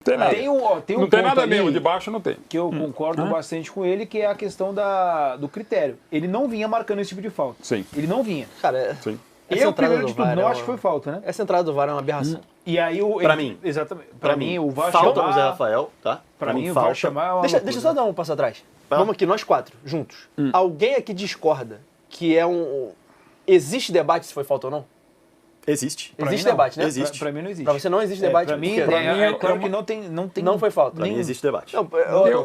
Tem nada. Tem um não tem ponto nada ali mesmo, de baixo não tem. que eu concordo bastante com ele, que é a questão do critério. Ele não vinha marcando esse tipo de falta. Sim. Ele não vinha. Cara, Sim. Eu, primeiro de tudo, não acho que foi falta, né? Essa entrada do VAR é uma aberração. E aí Pra mim. Exatamente. Pra mim, o VAR falta chamar... no Zé Rafael, tá? Pra mim, o falta. VAR chamar é uma Deixa eu loucura. só dar um passo atrás. Vamos aqui, nós quatro, juntos. Alguém aqui discorda que é existe debate se foi falta ou não? Existe. Pra Existe mim, não. debate, né? Existe. Pra mim não existe. Pra você não existe debate? Pra mim, porque- é claro que não tem... Não foi falta. Pra mim existe debate. Não,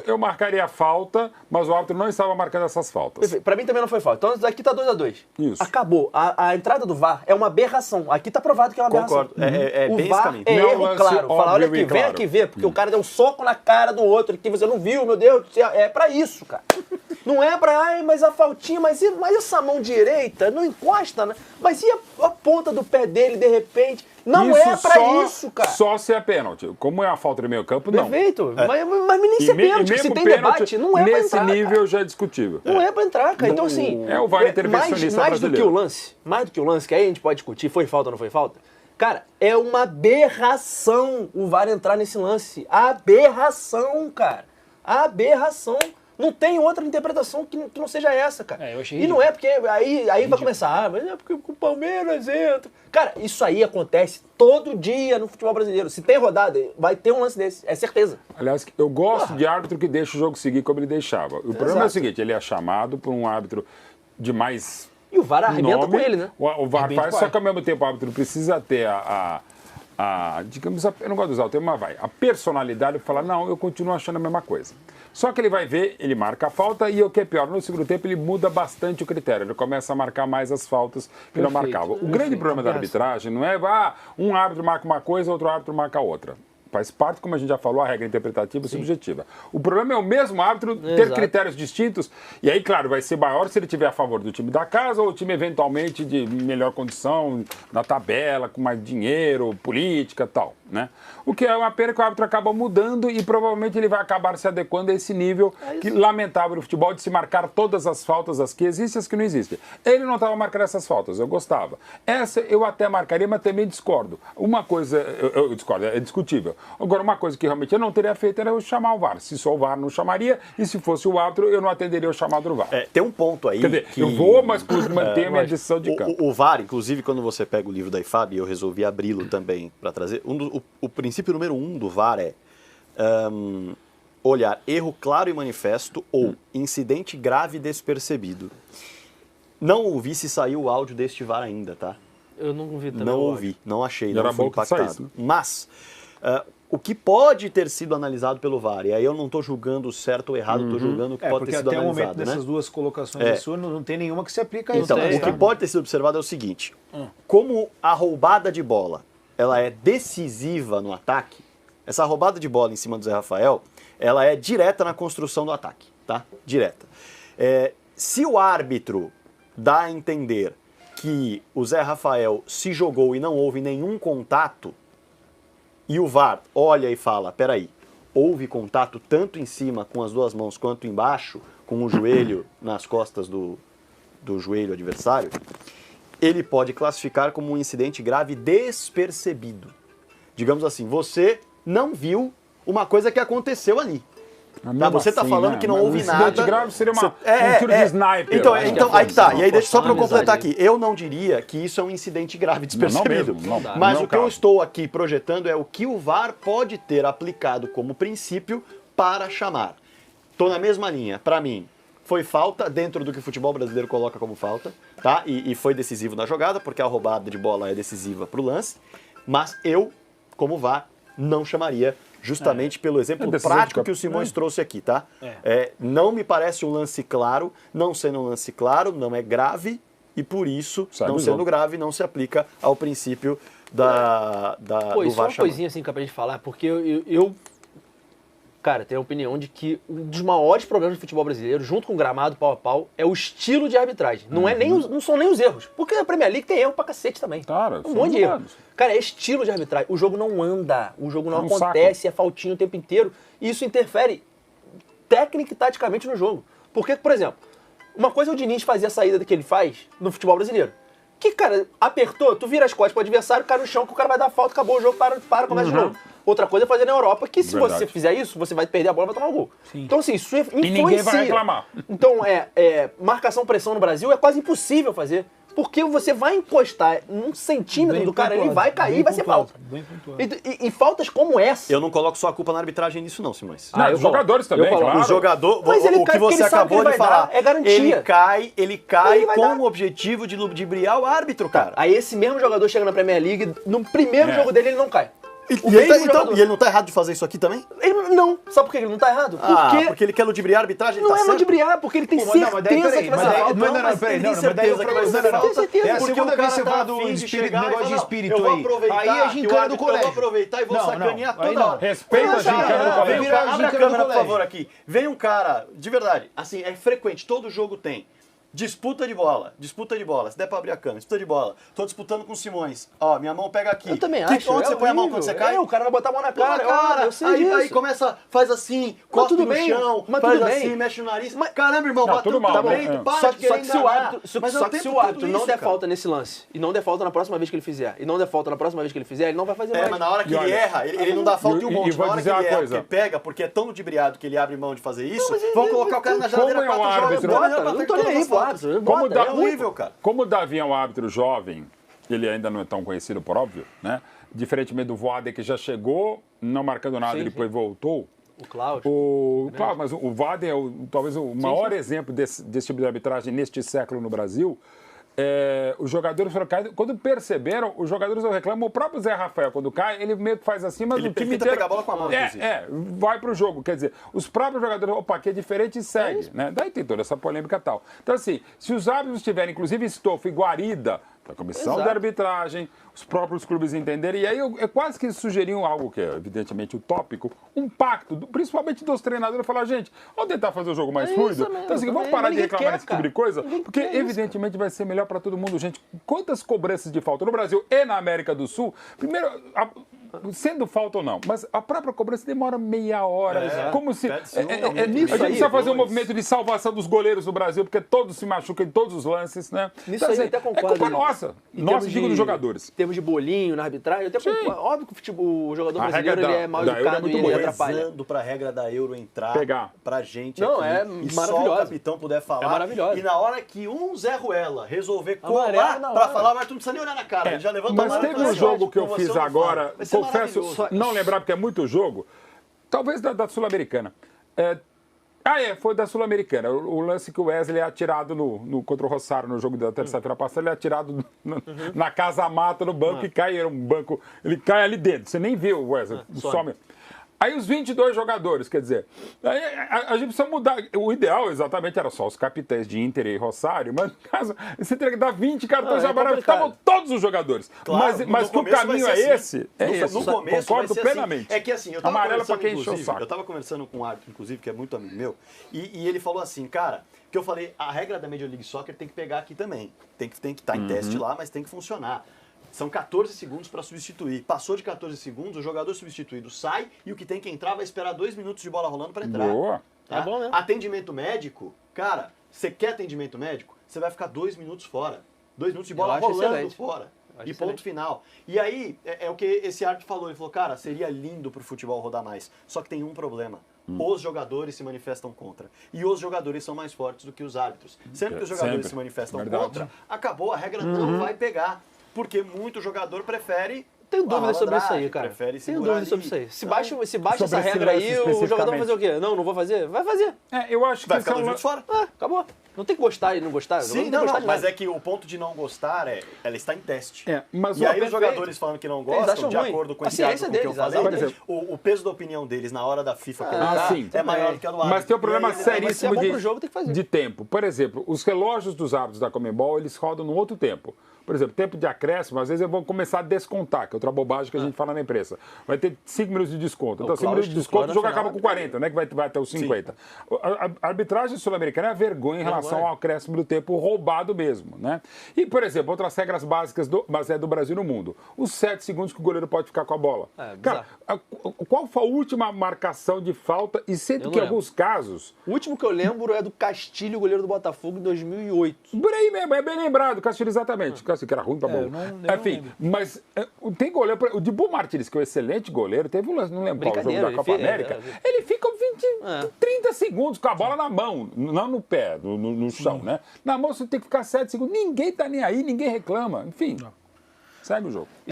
Eu marcaria falta, mas o árbitro não estava marcando essas faltas. perfeito. Pra mim também não foi falta. Então aqui tá 2-2. Isso. Acabou. A entrada do VAR é uma aberração. Aqui tá provado que é uma Concordo. aberração. É O bem esse VAR caminho. é Não, erro lance claro. Fala, olha óbvio aqui, e vem claro. aqui ver, porque o cara deu um soco na cara do outro que você não viu, meu Deus do céu. É pra isso, cara. Não é pra, ai, mas a faltinha, mas essa mão direita não encosta, né? Mas e a ponta do pé dele, de repente? Não é pra isso, cara. Só se é pênalti. Como é a falta de meio campo, não. Perfeito. Mas nem se é pênalti. Se tem debate, não é pra nesse entrar, nível cara. já é discutível. Não é pra entrar, cara. Então, assim. É o VAR intervencionista mais do que brasileiro. mais do que o lance, que aí a gente pode discutir, foi falta ou não foi falta? Cara, é uma aberração o VAR entrar nesse lance. Aberração, cara. Aberração. Não tem outra interpretação que não seja essa, cara. Eu achei e não é porque aí vai começar, mas é porque o Palmeiras entra. Cara, isso aí acontece todo dia no futebol brasileiro. Se tem rodada, vai ter um lance desse, é certeza. Aliás, eu gosto de árbitro que deixa o jogo seguir como ele deixava. O problema é o seguinte, ele é chamado por um árbitro de mais E o VAR arrebenta nome. com ele, né? O VAR Arrebenta faz, com só ele. que ao mesmo tempo o árbitro precisa ter digamos, eu não gosto de usar o termo, mas vai, a personalidade para falar, não, eu continuo achando a mesma coisa. Só que ele vai ver, ele marca a falta e o que é pior, no segundo tempo ele muda bastante o critério, ele começa a marcar mais as faltas que não marcava. O grande problema da arbitragem não é, um árbitro marca uma coisa, outro árbitro marca outra. Faz parte, como a gente já falou, a regra interpretativa e subjetiva. O problema é o mesmo árbitro ter Exato. critérios distintos, e aí, claro, vai ser maior se ele tiver a favor do time da casa ou o time eventualmente de melhor condição na tabela, com mais dinheiro, política e tal, né? O que é uma pena que o árbitro acaba mudando e provavelmente ele vai acabar se adequando a esse nível que lamentável do futebol de se marcar todas as faltas, as que existem e as que não existem. Ele não estava marcando essas faltas, eu gostava. Essa eu até marcaria, mas também discordo. Uma coisa, eu discordo, é discutível. Agora, uma coisa que realmente eu não teria feito era eu chamar o VAR. Se sou o VAR, não chamaria, e se fosse o árbitro, eu não atenderia o chamado do VAR. Tem um ponto aí. Quer dizer, que, eu vou, mas manter a minha decisão de campo. O VAR, inclusive, quando você pega o livro da IFAB, eu resolvi abri-lo também para trazer. O princípio número 1 do VAR é olhar erro claro e manifesto ou incidente grave despercebido. Não ouvi se saiu o áudio deste VAR ainda, tá? Eu não ouvi também. Não ouvi, não achei, Era não fui bom que impactado. saísse, né? Mas o que pode ter sido analisado pelo VAR, e aí eu não estou julgando certo ou errado, estou julgando o que pode porque ter sido até o momento analisado, né? dessas duas colocações suas, não tem nenhuma que se aplica a isso. Então, né? o que pode ter sido observado é o seguinte: como a roubada de bola ela é decisiva no ataque, essa roubada de bola em cima do Zé Rafael, ela é direta na construção do ataque, tá? Direta. Se o árbitro dá a entender que o Zé Rafael se jogou e não houve nenhum contato, e o VAR olha e fala, peraí, houve contato tanto em cima com as duas mãos quanto embaixo, com o joelho nas costas do joelho adversário, ele pode classificar como um incidente grave despercebido. Digamos assim, você não viu uma coisa que aconteceu ali. Tá, você está falando que não houve nada. Incidente grave seria um tiro de sniper. Então, aí que tá. E aí, deixa só para eu Uma completar amizade aqui. Eu não diria que isso é um incidente grave despercebido. Não mesmo, Mas não o que eu cabe. estou aqui projetando é o que o VAR pode ter aplicado como princípio para chamar. Estou na mesma linha. Para mim, foi falta dentro do que o futebol brasileiro coloca como falta, tá? E foi decisivo na jogada, porque a roubada de bola é decisiva para o lance. Mas eu, como VAR, não chamaria, justamente pelo exemplo decisão prático de que o Simões trouxe aqui, tá? Não me parece um lance claro, não sendo um lance claro, não é grave, e por isso, Sai não do sendo jogo. grave, não se aplica ao princípio Pô, do isso é VAR uma chamar. coisinha assim que eu acabei de falar, porque cara, tenho a opinião de que um dos maiores problemas do futebol brasileiro, junto com o gramado pau a pau, é o estilo de arbitragem. Não, não são nem os erros. Porque a Premier League tem erro pra cacete também. Claro, Um são monte de erro. julgados. Cara, é estilo de arbitragem. O jogo não anda, o jogo não É um acontece, é faltinho o tempo inteiro. E isso interfere técnica e taticamente no jogo. Porque, por exemplo, uma coisa é o Diniz fazer a saída que ele faz no futebol brasileiro. Que, cara, apertou, tu vira as costas pro adversário, cai no chão, que o cara vai dar falta, acabou o jogo, para começa de novo. Outra coisa é fazer na Europa, que se Verdade. você fizer isso, você vai perder a bola e vai tomar um gol. Então, assim, isso influencia. E ninguém vai reclamar. Então, marcação-pressão no Brasil é quase impossível fazer. Porque você vai encostar um centímetro Bem do cara, ele pontuado, vai cair bem e vai ser pontuado, falta. bem pontuado. E faltas como essa. Eu não coloco só a culpa na arbitragem nisso não, Simões. Não, eu os jogadores também, coloco. claro. O jogador, Mas ele o cai que porque você ele sabe acabou que de ele vai falar, dar, é garantia. ele cai Ele vai com dar. o objetivo de ludibriar o árbitro, cara. Aí esse mesmo jogador chega na Premier League, no primeiro jogo dele ele não cai. E O ele, mesmo então, jogador. e ele não tá errado de fazer isso aqui também? Ele não. Sabe por que ele não tá errado? Porque ele quer ludibriar a arbitragem, ele não tá é certo? ludibriar, porque ele tem Pô, mas não, mas daí, certeza peraí, que vai mas ser daí- falta. não, mas peraí, tem não, mas daí eu certeza falei, que vai não, ser não, falta, certeza. É a porque segunda o vez que você cara fala tá do afim de espírito, chegar e negócio de falar, espírito eu vou aí. aproveitar Aí é que o gincana do árbitro- eu vou colégio. aproveitar e vou Não, sacanear não, aí toda não. hora. Respeita a gincana do Não, colégio. vira a Abre a gincana do câmera, por colégio. favor, aqui. Vem um cara, de verdade, assim, é frequente, todo jogo tem. Disputa de bola. Se der pra abrir a câmera, disputa de bola. Tô disputando com o Simões. Ó, minha mão pega aqui. Eu também Que- acho. Onde você põe a mão horrível. quando você cai? O cara vai botar a mão na Cara, cara. Eu sei aí disso. começa, faz assim, cospe tudo no bem, chão, mas faz tudo assim, bem. mexe o nariz. Mas- Caramba, irmão, Não, bateu tudo o mal, peito, né? para Só de que querer se o enganar. árbitro, Mas só eu que se tento o árbitro tudo não isso, der cara. falta nesse lance, e não der falta na próxima vez que ele fizer, e não der falta na próxima vez que ele fizer, ele não vai fazer É, mais. mas na hora que E ele olha, erra, ele não dá falta em um e monte. vou Na hora que dizer ele uma erra, coisa. porque pega, porque é tão ludibriado que ele abre mão de fazer isso, mas ele- vão colocar o cara na geladeira Como é o 4 jogos. árbitro? bota, Eu não tô nem aí pro árbitro. Como Bota, dá- é É horrível, cara. Como o Davi é um árbitro jovem, ele ainda não é tão conhecido, por óbvio, né? Diferentemente do Voaden, que já chegou, não marcando nada, Sim, e depois voltou. O Cláudio. Claro, mas o Voaden é talvez o maior exemplo desse tipo de arbitragem neste século no Brasil. Os jogadores foram caídos. Quando perceberam, os jogadores não reclamam. O próprio Zé Rafael, quando cai, ele meio que faz assim, mas Ele o time tenta inteiro... pegar a bola com a mão, inclusive. vai pro jogo. Quer dizer, os próprios jogadores, opa, aqui é diferente e segue. Né? Daí tem toda essa polêmica e tal. Então, assim, se os árbitros tiverem, inclusive, estofo e guarida da comissão Exato. de arbitragem, os próprios clubes entenderem, e aí é quase que sugeriam algo que é, evidentemente, utópico, um pacto, principalmente dos treinadores, falar, gente, vamos tentar fazer o jogo mais É fluido? isso mesmo, Então, assim, vamos também. parar de Ninguém reclamar quer, desse tipo de cara. coisa, Ninguém porque, quer isso, evidentemente, vai ser melhor para todo mundo, gente. Quantas cobranças de falta no Brasil e na América do Sul? Primeiro, sendo falta ou não, mas a própria cobrança demora meia hora. Como se. Pede-se um, a gente nisso precisa aí, fazer um dois. movimento de salvação dos goleiros no Brasil, porque todos se machucam em todos os lances, né? Nisso aí eu até concordo. É culpa nossa. Em Nossa, termos digo dos jogadores. Em termos de bolinho na arbitragem, eu até concordo. Óbvio que o o jogador A brasileiro regra ele é mal da Euro é educado muito e ele boa. atrapalha. Rezando pra regra da Euro entrar Pegar. pra gente Não, aqui, é e só o maravilhosa. capitão puder falar. É maravilhosa. E na hora que um Zé Ruela resolver Amarelo colar na pra hora. falar, mas tu não precisa nem olhar na cara, ele já levanta a Mas mão e teve fala um assim, jogo ó, que eu com você fiz eu não agora, falo. Vai ser confesso, maravilhoso. não lembrar porque é muito jogo, talvez da Sul-Americana. Foi da Sul-Americana. O lance que o Wesley é atirado contra o Rosário no jogo da terça-feira passada, ele é atirado na casa-mata no banco e cai, era um banco, ele cai ali dentro, você nem viu o Wesley, some. Aí os 22 jogadores, quer dizer, aí a gente precisa mudar. O ideal exatamente era só os capitães de Inter e Rosário, mas no caso, você teria que dar 20 cartões amarelos, estavam todos os jogadores. Claro, mas no que o começo caminho vai ser é assim. esse, é esse. No começo Concordo vai ser plenamente. Assim. É que assim, eu tava Amarelo pra conversando, quem encheu o inclusive, saco. eu tava conversando com um árbitro, inclusive, que é muito amigo meu, e ele falou assim, cara, que eu falei, a regra da Major League Soccer tem que pegar aqui também. Tem que estar em teste lá, mas tem que funcionar. São 14 segundos para substituir. Passou de 14 segundos, o jogador substituído sai e o que tem que entrar vai esperar 2 minutos de bola rolando para entrar. Boa. Tá? É bom mesmo. Atendimento médico, cara, você quer atendimento médico? Você vai ficar 2 minutos fora. 2 minutos de bola acho rolando excelente. fora. Acho E excelente. ponto final. E aí, é o que esse árbitro falou. Ele falou, cara, seria lindo pro futebol rodar mais. Só que tem um problema. Os jogadores se manifestam contra. E os jogadores são mais fortes do que os árbitros. Sempre que os jogadores Sempre. se manifestam Verdade. contra, acabou, a regra não vai pegar. Porque muito jogador prefere... Tenho dúvida sobre isso aí, malandragem, cara. Prefere Tenho segurar dúvida ali. sobre isso aí. Se Então, baixa sobre essa esse regra lance aí, o jogador vai fazer o quê? Não vou fazer? Vai fazer. Eu acho que vai esse ficar é 2 um minutos fora. Acabou. Não tem que gostar e não gostar. Sim, tem que não, gostar de mas nada. é que o ponto de não gostar ela está em teste. mas E aí os perfeito. jogadores falando que não Eles gostam, acham de ruim. acordo com A esse ciência árbitro que eu deles, falei, por exemplo. o peso da opinião deles na hora da FIFA que sim, é maior do que a do árbitro. Mas tem um problema E aí, mas se é seríssimo bom pro jogo, tem que fazer. de tempo. Por exemplo, os relógios dos árbitros da Conmebol, eles rodam num outro tempo. Por exemplo, tempo de acréscimo, às vezes eu vou começar a descontar, que é outra bobagem que a gente fala na imprensa. Vai ter 5 minutos de desconto. Então, 5 minutos de desconto, o jogo acaba com 40, né? Que vai até os 50. A arbitragem sul-americana é a vergonha em relação ao acréscimo do tempo roubado mesmo, né? E, por exemplo, outras regras básicas do Brasil e no mundo. Os 7 segundos que o goleiro pode ficar com a bola. Cara, qual foi a última marcação de falta? E sendo Eu que em não alguns casos... O último que eu lembro é do Castilho, goleiro do Botafogo, em 2008. Por aí mesmo, é bem lembrado, Castilho, exatamente. achei que era ruim pra eu bom. não Enfim, lembro. mas tem goleiro, o Dibu Martínez, que é um excelente goleiro, teve um lance, não lembro qual jogo Brincadeira, da Copa ele fez- América, ele fica 30 segundos com a bola na mão, não no pé, no chão, né? Na mão você tem que ficar 7 segundos, ninguém tá nem aí, ninguém reclama, enfim, segue o jogo.